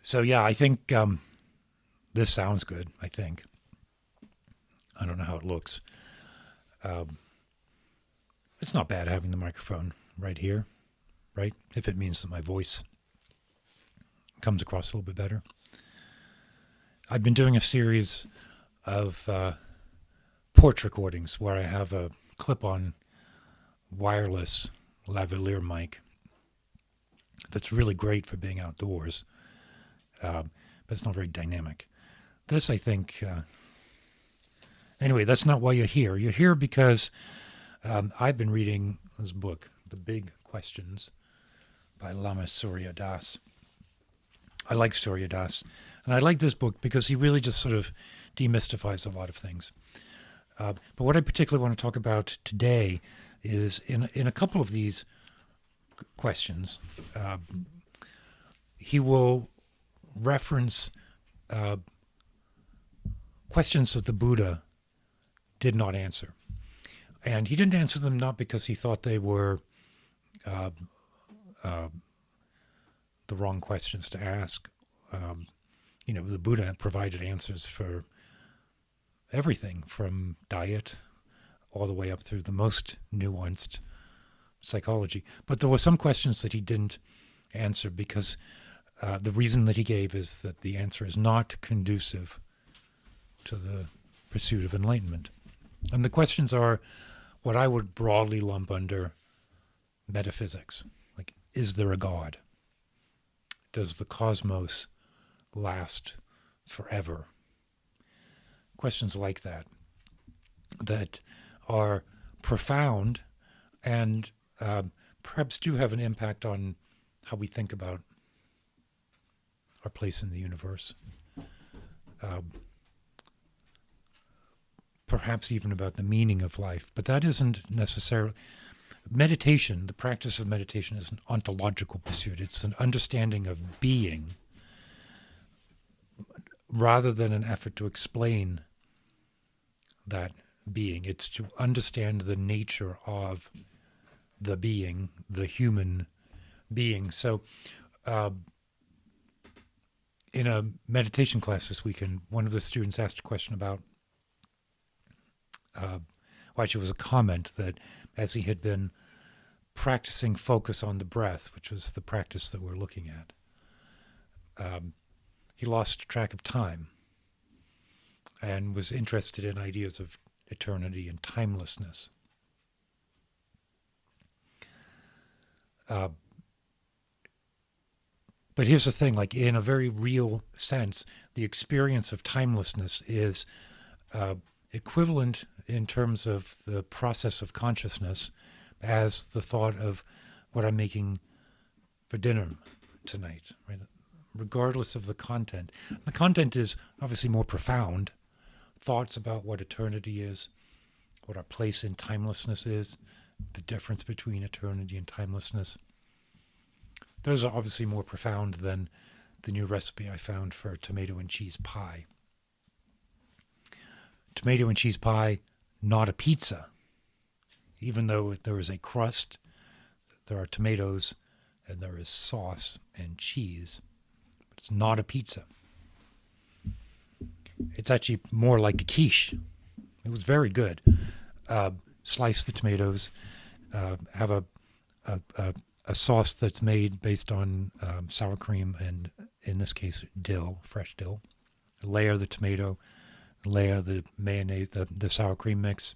So yeah, I think this sounds good. I think. I don't know how it looks. Um, it's not bad having the microphone right here, right? If it means that my voice comes across a little bit better. I've been doing a series of port recordings where I have a clip-on wireless lavalier mic that's really great for being outdoors, but it's not very dynamic. This, I think, anyway, that's not why you're here. You're here because I've been reading this book, The Big Questions, by Lama Surya Das. I like Surya Das, and I like this book because he really just sort of demystifies a lot of things. But what I particularly want to talk about today is in a couple of these questions, he will reference questions that the Buddha did not answer. And he didn't answer them not because he thought they were the wrong questions to ask. The Buddha provided answers for everything from diet all the way up through the most nuanced psychology. But there were some questions that he didn't answer because the reason that he gave is that the answer is not conducive to the pursuit of enlightenment. And the questions are what I would broadly lump under metaphysics. Like, is there a God? Does the cosmos last forever? Questions like that are profound and perhaps do have an impact on how we think about our place in the universe. Perhaps even about the meaning of life, but that isn't necessarily meditation. The practice of meditation is an ontological pursuit. It's an understanding of being rather than an effort to explain that being. It's to understand the nature of the being, the human being. So in a meditation class this weekend, one of the students asked a question about actually, it was a comment that as he had been practicing focus on the breath, which was the practice that we're looking at, he lost track of time and was interested in ideas of eternity and timelessness. But here's the thing, like in a very real sense, the experience of timelessness is equivalent in terms of the process of consciousness as the thought of what I'm making for dinner tonight, right? Regardless of the content. The content is obviously more profound. Thoughts about what eternity is, what our place in timelessness is, the difference between eternity and timelessness. Those are obviously more profound than the new recipe I found for tomato and cheese pie. Tomato and cheese pie, not a pizza. Even though there is a crust, there are tomatoes, and there is sauce and cheese. But it's not a pizza. It's actually more like a quiche. It was very good. Slice the tomatoes, have a sauce that's made based on sour cream and, in this case, dill, fresh dill. Layer the tomato, layer the mayonnaise, the sour cream mix,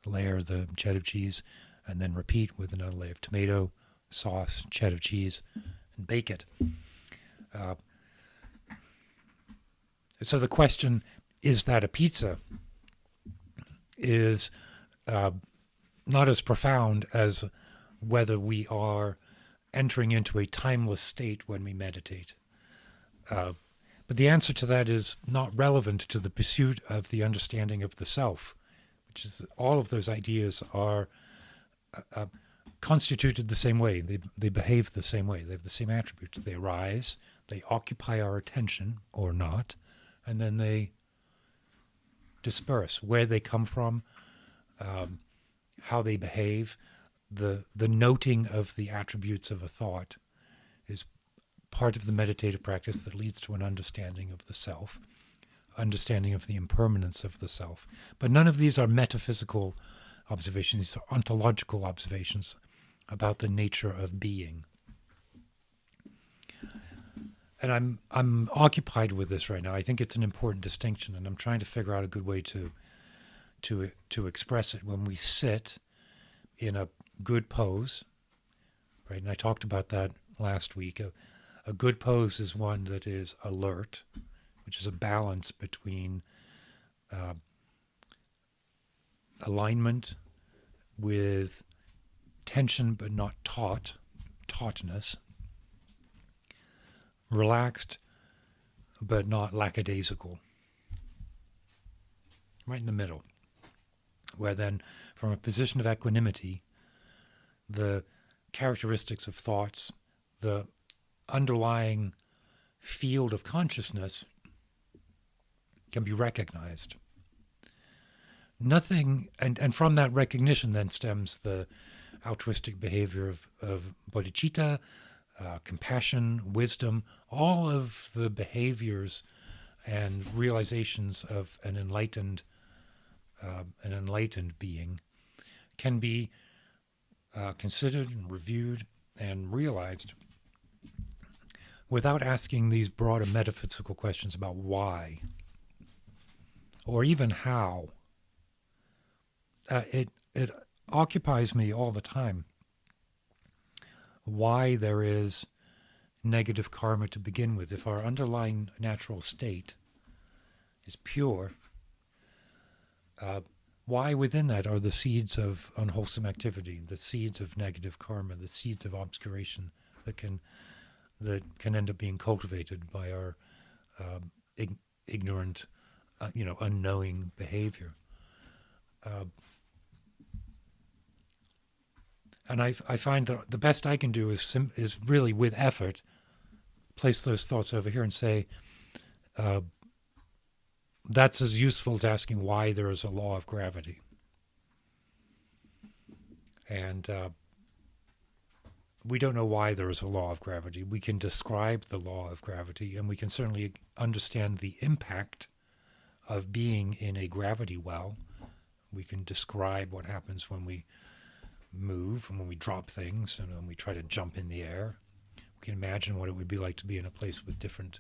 layer the cheddar cheese, and then repeat with another layer of tomato, sauce, cheddar cheese, and bake it. So the question, is that a pizza, is not as profound as whether we are entering into a timeless state when we meditate. But the answer to that is not relevant to the pursuit of the understanding of the self, which is all of those ideas are constituted the same way. They behave the same way. They have the same attributes. They arise, they occupy our attention or not, and then they disperse. Where they come from, how they behave, the noting of the attributes of a thought is part of the meditative practice that leads to an understanding of the self, understanding of the impermanence of the self. But none of these are metaphysical observations. These are ontological observations about the nature of being. And I'm occupied with this right now. I think it's an important distinction, and I'm trying to figure out a good way to express it. When we sit in a good pose, right? And I talked about that last week. A good pose is one that is alert, which is a balance between alignment with tension but not tautness, relaxed but not lackadaisical, right in the middle, where then from a position of equanimity, the characteristics of thoughts, the underlying field of consciousness can be recognized. Nothing, and from that recognition then stems the altruistic behavior of bodhicitta, compassion, wisdom, all of the behaviors and realizations of an enlightened being can be considered and reviewed and realized without asking these broader metaphysical questions about why or even how. It occupies me all the time why there is negative karma to begin with. If our underlying natural state is pure, why within that are the seeds of unwholesome activity, the seeds of negative karma, the seeds of obscuration that can end up being cultivated by our ignorant, unknowing behavior. And I find that the best I can do is really, with effort, place those thoughts over here and say, that's as useful as asking why there is a law of gravity. And we don't know why there is a law of gravity. We can describe the law of gravity, and we can certainly understand the impact of being in a gravity well. We can describe what happens when we move and when we drop things and when we try to jump in the air. We can imagine what it would be like to be in a place with different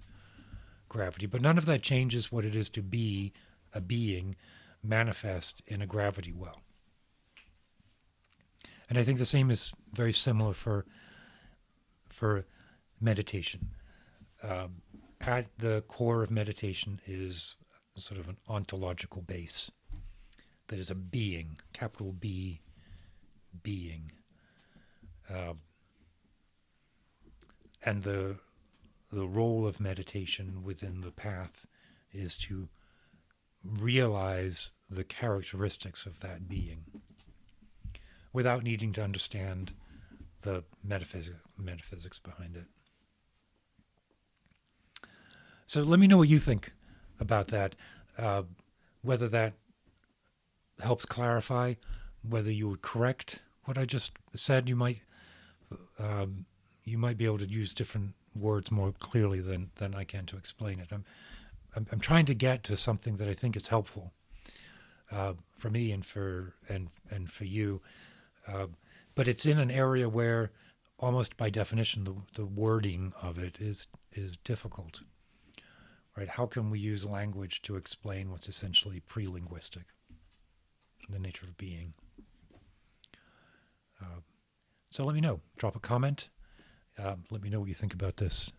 gravity. But none of that changes what it is to be a being manifest in a gravity well. And I think the same is very similar for meditation. At the core of meditation is sort of an ontological base that is a being, capital B, being. And the role of meditation within the path is to realize the characteristics of that being without needing to understand the metaphysics behind it. So let me know what you think about that, whether that helps clarify, whether you would correct what I just said. You might be able to use different words more clearly than I can to explain it. I'm trying to get to something that I think is helpful for me and for you, but it's in an area where, almost by definition, the wording of it is difficult. Right? How can we use language to explain what's essentially pre-linguistic, the nature of being? So let me know. Drop a comment. Let me know what you think about this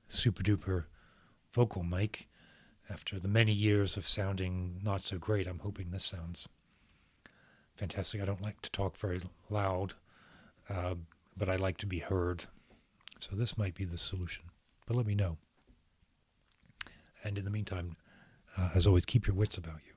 super duper vocal mic. After the many years of sounding not so great, I'm hoping this sounds fantastic. I don't like to talk very loud, but I like to be heard. So this might be the solution. But let me know. And in the meantime, as always, keep your wits about you.